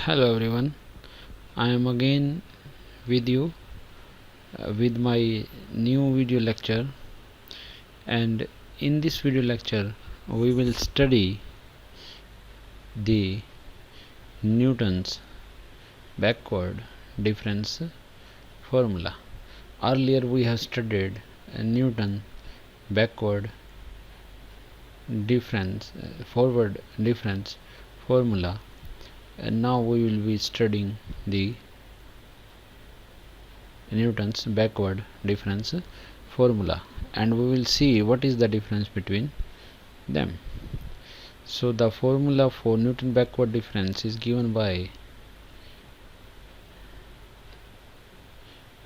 Hello everyone, I am again with you with my new video lecture, and in this video lecture we will study the Newton's backward difference formula. Earlier we have studied Newton backward difference forward difference formula, and now we will be studying the Newton's backward difference formula, and we will see what is the difference between them. So the formula for Newton backward difference is given by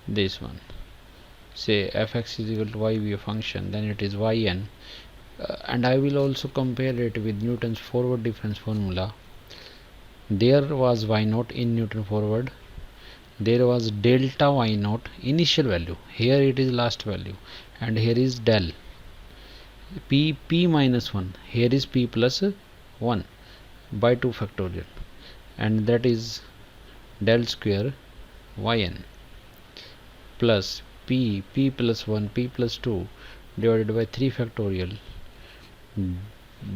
this one. Say fx is equal to y be a function, then it is yn, and I will also compare it with Newton's forward difference formula. There was y naught in Newton forward, there was delta y naught initial value, here it is last value, and here is del p minus 1, here is p plus 1 by 2 factorial, and that is del square yn plus p plus 1 p plus 2 divided by 3 factorial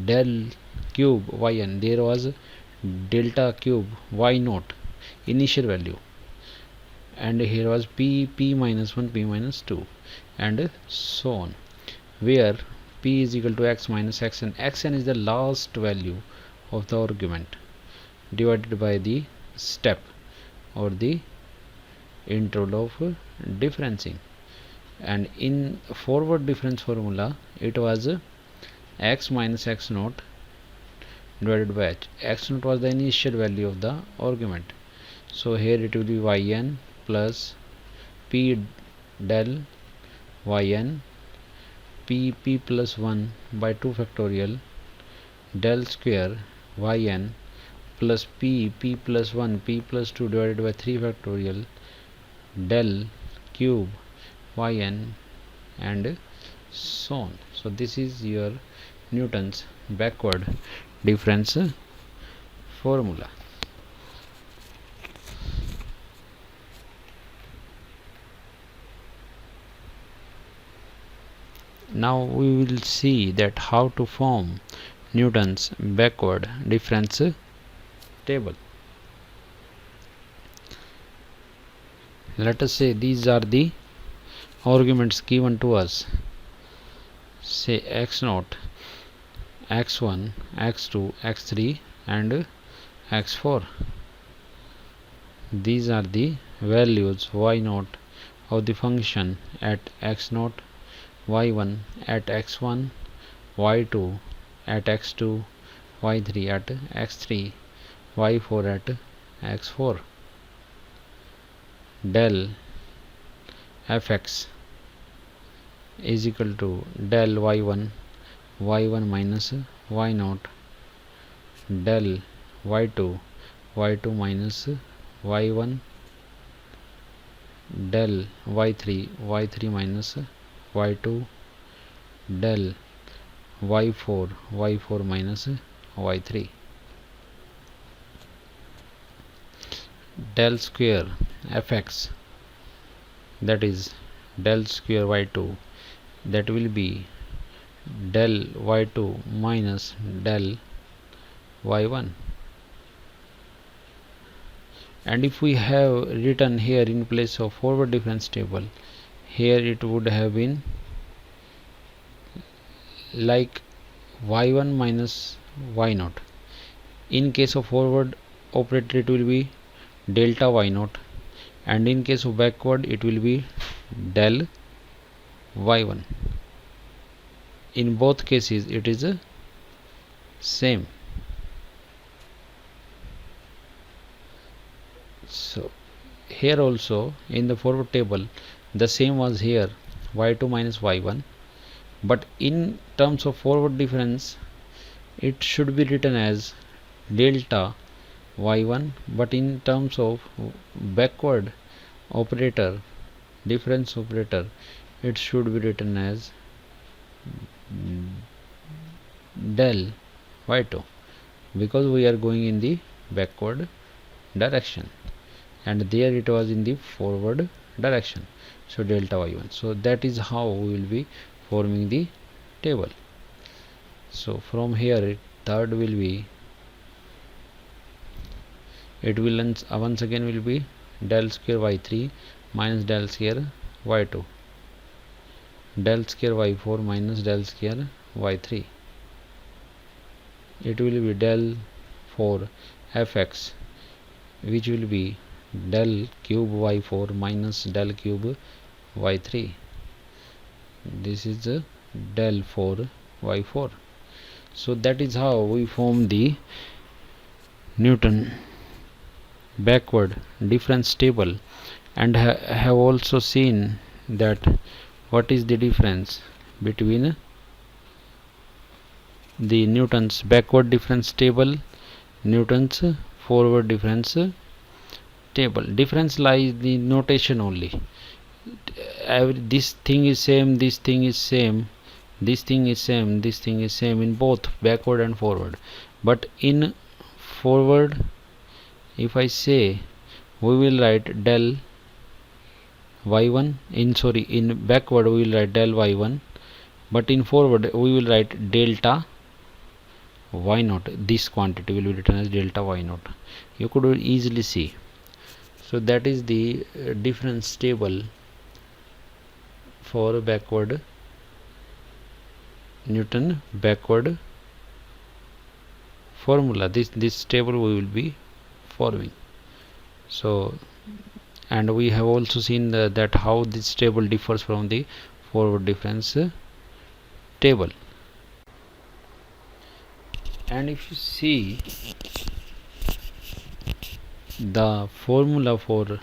del cube yn, there was delta cube y naught initial value, and here was p minus 1 p minus 2, and so on, where p is equal to x minus xn. Xn is the last value of the argument divided by the step or the interval of differencing, and in forward difference formula it was x minus x naught divided by h. X naught was the initial value of the argument, so here it will be yn plus p del yn p plus 1 by 2 factorial del square yn plus p plus 1 p plus 2 divided by 3 factorial del cube yn, and so on. So this is your Newton's backward difference formula. Now we will see that how to form Newton's backward difference table. Let us say these are the arguments given to us. Say x naught, x1, x2, x3 and x4. These are the values y naught of the function at x naught, y1 at x1, y2 at x2, y3 at x3, y4 at x4. Del fx is equal to del y1 minus y naught, del y2 minus y1, del y3 minus y2, del y4 minus y3. Del square fx, that is del square y2, that will be del y2 minus del y1, and if we have written here in place of forward difference table, here it would have been like y1 minus y naught. In case of forward operator it will be delta y naught, and in case of backward it will be del y1. In both cases it is same. So here also in the forward table the same was here, y2 minus y1, but in terms of forward difference it should be written as delta y1, but in terms of backward operator, difference operator, it should be written as del y2, because we are going in the backward direction, and there it was in the forward direction, so delta y1. So that is how we will be forming the table. So from here third will be, it will once again will be del square y3 minus del square y2, del square y4 minus del square y3. It will be del 4 fx, which will be del cube y4 minus del cube y3. This is del 4 y4. So that is how we form the Newton backward difference table, and have also seen that what is the difference between the Newton's backward difference table, Newton's forward difference table. Difference lies in the notation only. This thing is same, this thing is same, this thing is same, this thing is same in both backward and forward. But in forward, if I say, we will write del y1 in backward we will write del y1, but in forward we will write delta y0. This quantity will be written as delta y0. You could easily see. So that is the difference table for backward Newton backward formula. This table we will be forming. So, and we have also seen that how this table differs from the forward difference table. And if you see the formula for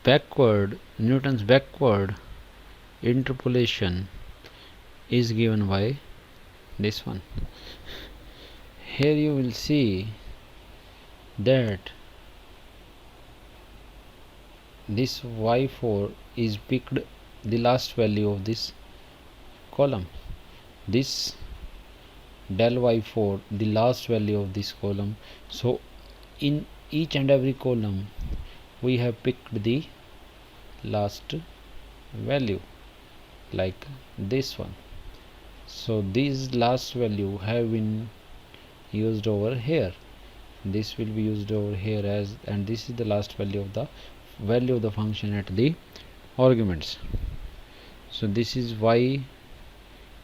backward Newton's backward interpolation is given by this one. Here you will see that this y4 is picked the last value of this column, this del y4 the last value of this column. So in each and every column we have picked the last value, like this one. So these last value have been used over here, this will be used over here as, and this is the last value of the function at the arguments. So this is y.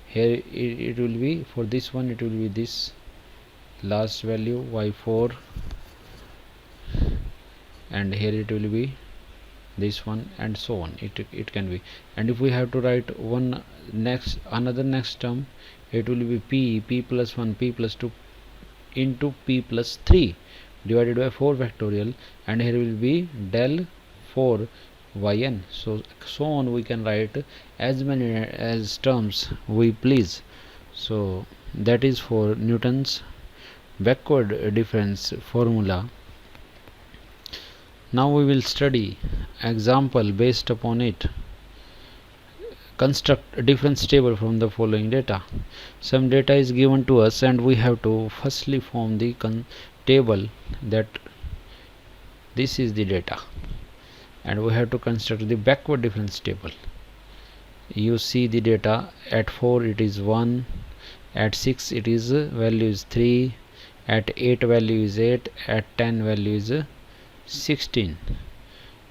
Here it will be, for this one it will be this last value y4, and here it will be this one, and so on. It can be. And if we have to write another next term, it will be p plus 1 p plus 2 into p plus 3 divided by 4 factorial, and here will be del 4 yn. So on we can write as many as terms we please. So that is for Newton's backward difference formula. Now we will study example based upon it. Construct a difference table from the following data. Some data is given to us, and we have to firstly form the table that this is the data, and we have to construct the backward difference table. You see the data, at 4 it is 1, at 6 it is value is 3, at 8 value is 8, at 10 value is 16.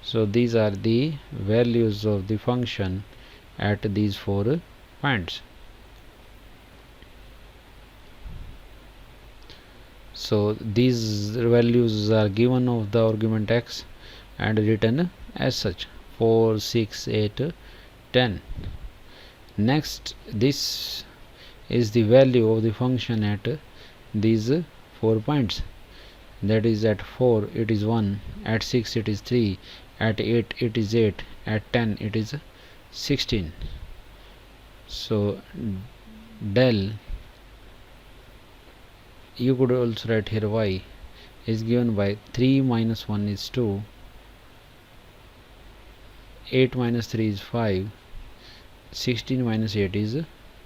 So these are the values of the function at these 4 points. So these values are given of the argument x and written as such: 4, 6, 8, 10. Next, this is the value of the function at these 4 points. That is, at 4 it is 1, at 6 it is 3, at 8 it is 8, at 10 it is 16. So del, you could also write here y, is given by 3 minus 1 is 2, 8 minus 3 is 5, 16 minus 8 is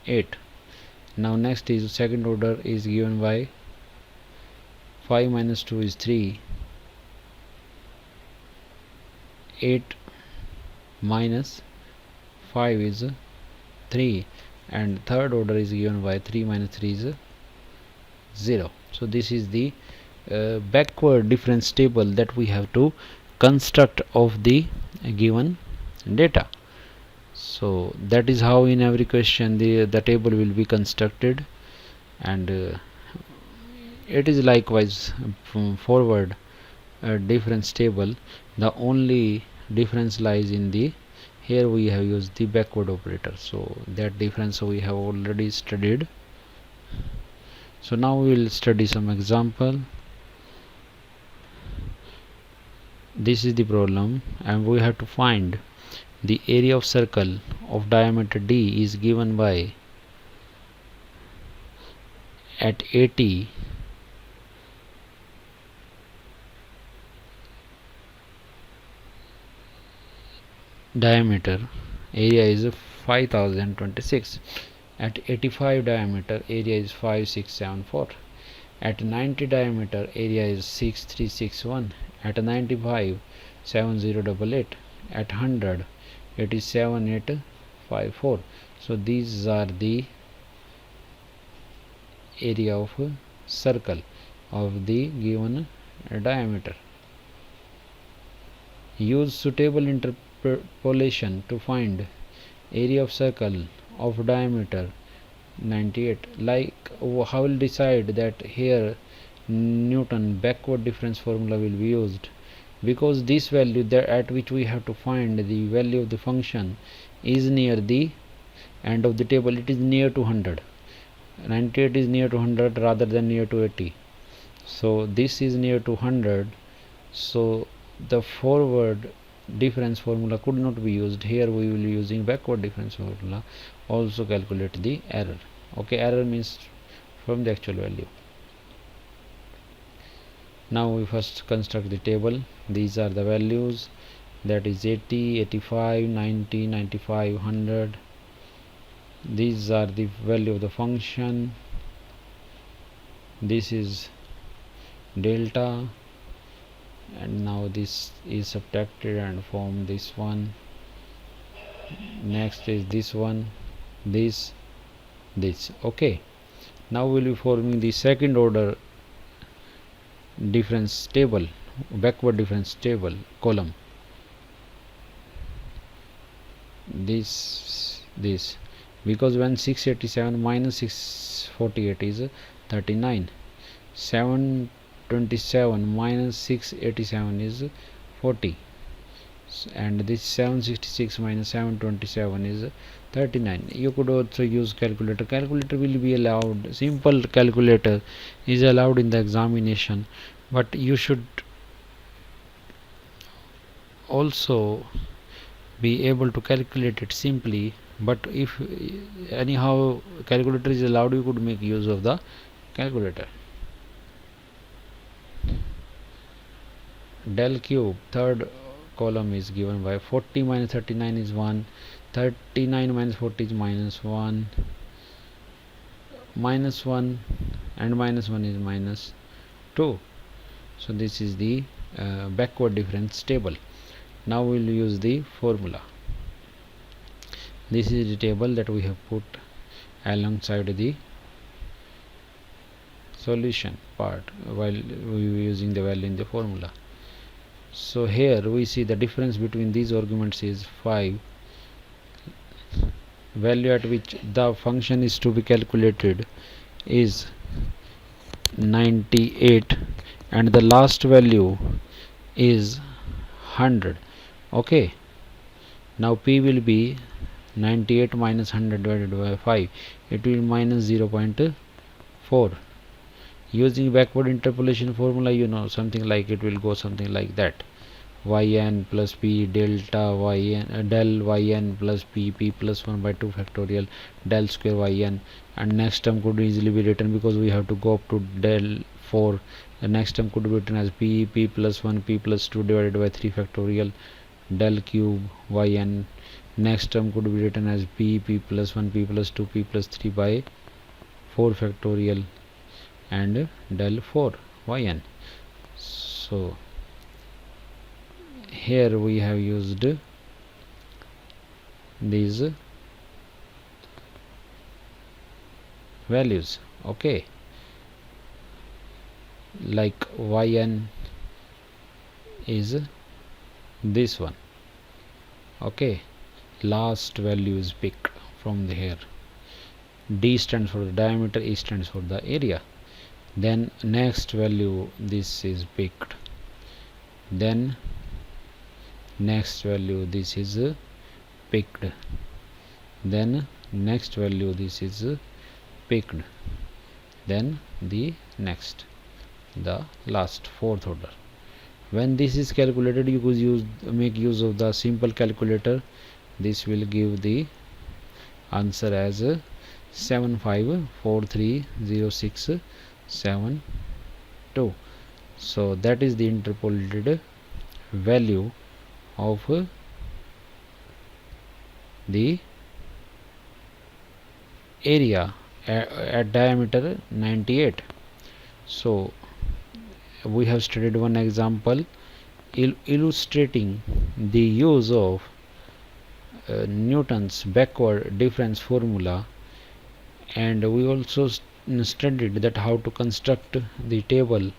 8. Now next is second order is given by 5 minus 2 is 3, 8 minus 5 is 3, and third order is given by 3 minus 3 is 0. So this is the backward difference table that we have to construct of the given data. So that is how in every question the table will be constructed, and it is likewise from forward difference table. The only difference lies in the here we have used the backward operator, so that difference we have already studied. So now we will study some example. This is the problem, and we have to find the area of circle of diameter d is given by at 80 diameter area is 5026, at 85 diameter area is 5674, at 90 diameter area is 6361, at 95 7088, at 100 it is 7854. So these are the area of circle of the given diameter. Use suitable interpolation to find area of circle of diameter 98. Like how will decide that here Newton backward difference formula will be used, because this value that at which we have to find the value of the function is near the end of the table. It is near to 100. 98 is near to 100 rather than near to 80. So this is near to 100. So the forward difference formula could not be used. Here we will be using backward difference formula. Also calculate the error. Okay, error means from the actual value. Now we first construct the table. These are the values, that is 80, 85, 90, 95, 100. These are the value of the function. This is delta, and now this is subtracted and form this one. Next is this one, this. Okay, now we will be forming the second order difference table, backward difference table column. This because when 687 minus 648 is 39, 727 minus 687 is 40, and this 766 minus 727 is 39. You could also use calculator. Calculator will be allowed. Simple calculator is allowed in the examination, but you should also be able to calculate it simply. But if anyhow calculator is allowed, you could make use of the calculator. Del cube, third column is given by 40 minus 39 is 1, 39 minus 40 is minus 1, minus 1, and minus 1 is minus 2. So this is the backward difference table. Now we will use the formula. This is the table that we have put alongside the solution part while we were using the value in the formula. So here we see the difference between these arguments is 5. Value at which the function is to be calculated is 98, and the last value is 100. Okay, now p will be 98 minus 100 divided by 5. It will minus 0.4. Using backward interpolation formula, you know, something like it will go something like that: yn plus p delta yn del yn plus p plus 1 by 2 factorial del square yn, and next term could easily be written, because we have to go up to del 4. The next term could be written as p plus 1 p plus 2 divided by 3 factorial del cube yn. Next term could be written as p plus 1 p plus 2 p plus 3 by 4 factorial and del 4 yn. So here we have used these values. Okay, like yn is this one. Okay, last value is picked from here. D stands for the diameter, E stands for the area. Then next value, this is picked. Then next value, this is picked. Then next value, this is picked. Then the next, the last, fourth order. When this is calculated, you could make use of the simple calculator. This will give the answer as 75430672. So that is the interpolated value of the area at diameter 98. So we have studied one example illustrating the use of Newton's backward difference formula, and we also studied that how to construct the table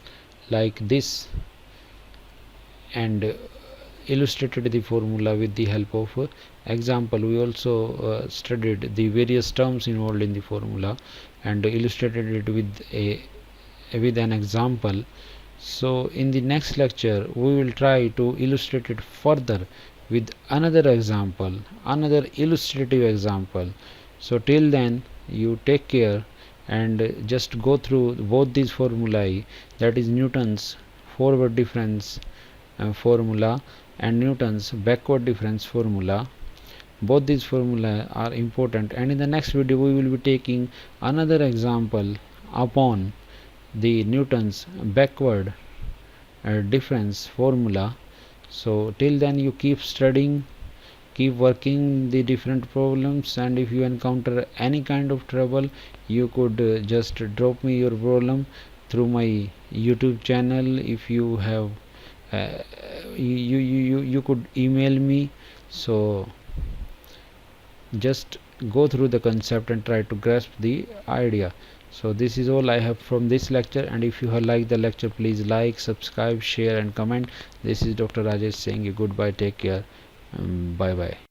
like this and illustrated the formula with the help of example. We also studied the various terms involved in the formula and illustrated it with an example. So in the next lecture we will try to illustrate it further with another example, another illustrative example. So till then, you take care and just go through both these formulae, that is Newton's forward difference formula and Newton's backward difference formula. Both these formulae are important, and in the next video we will be taking another example upon the Newton's backward difference formula. So till then, you keep studying, keep working the different problems, and if you encounter any kind of trouble, you could just drop me your problem through my YouTube channel. If you have you could email me. So just go through the concept and try to grasp the idea. So this is all I have from this lecture, and if you have liked the lecture, please like, subscribe, share and comment. This is Dr. Rajesh saying you goodbye, take care, bye bye.